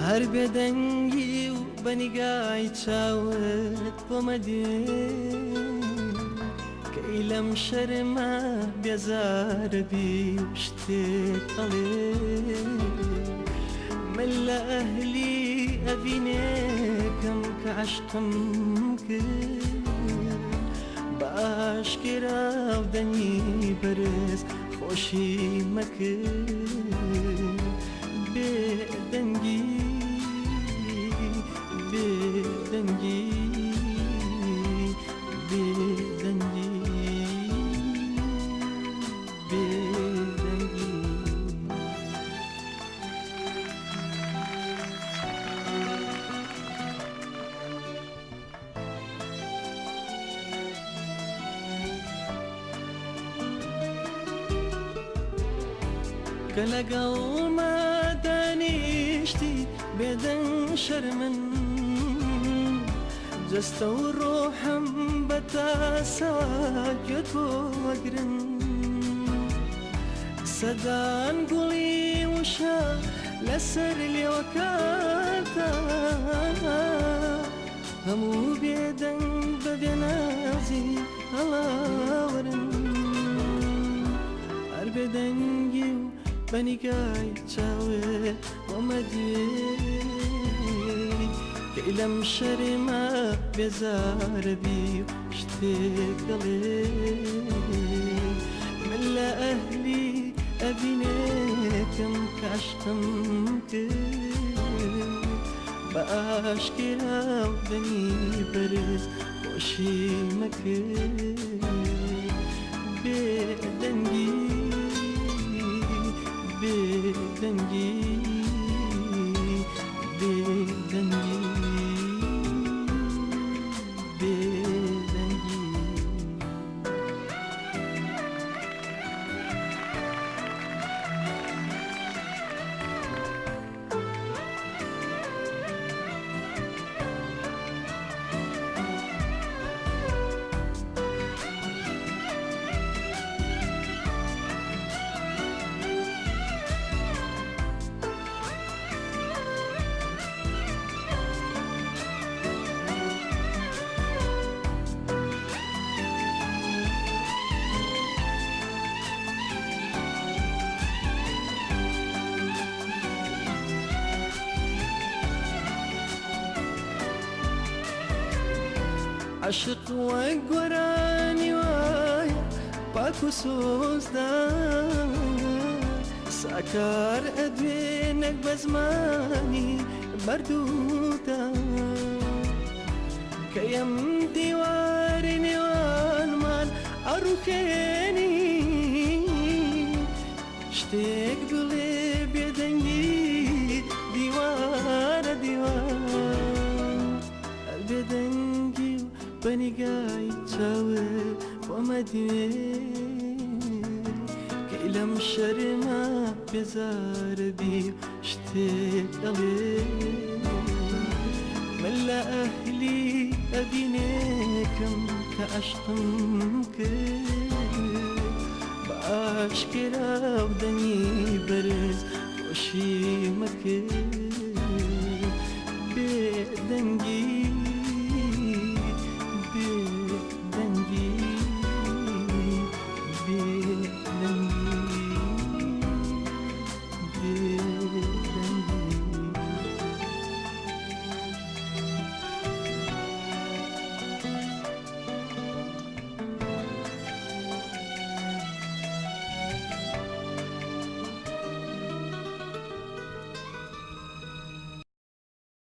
هەر بێدەنگی و بەنیگای چاوت بۆمە دێ کەی لەم شەرمە بێزارەبی و شتێک ئەڵێ من لە ئەهلی ئەڤینێکم کە عەشقم کرد بە ئاشکراو دەنگی بەرز خۆشی مەکرد بێدەنگی بێدەنگی بێدەنگی بێدەنگی کە لەگەڵما دانیشتی بێدەنگ شەرمن جەستە و ڕۆحم بە تاساکێت بۆ وەگرن سەدان گوڵی وشە لەسەر لێوەکاتە هەموو بێدەنگ بەبێ نازی هەڵاوەرن هەر بێدەنگی و بەنیگای چاوێ وەمە دێ کەی لەم شەرمە بێزارەبی و شتێک دەڵێ من لە ئەهلی ئەڤینێکم کە عەشقم کرد بە ئاشکراو دەنگی بەرز خۆشی مەکرد بێدەنگی بێدەنگی بێدەنگی بێدەنگی عشق وەک گۆرانی وایە پاک و سۆزدار ساکار ئەدوێنێک بە زمانی بەردوودا کەیم دیواری نێوانمان ئەڕوخێنی شتێک بڵێ بێدەنگی دیوارە دیوار هەر بێدەنگی و بەنیگای چاوێ وەمە دێ کەی لەم شەرمە بێزارەبی و شتێک دەڵێ من لە ئەهلی ئەڤینێکم کە عەشقم کرد بە ئاشکراو دەنگی بەرز خۆشی مەکرد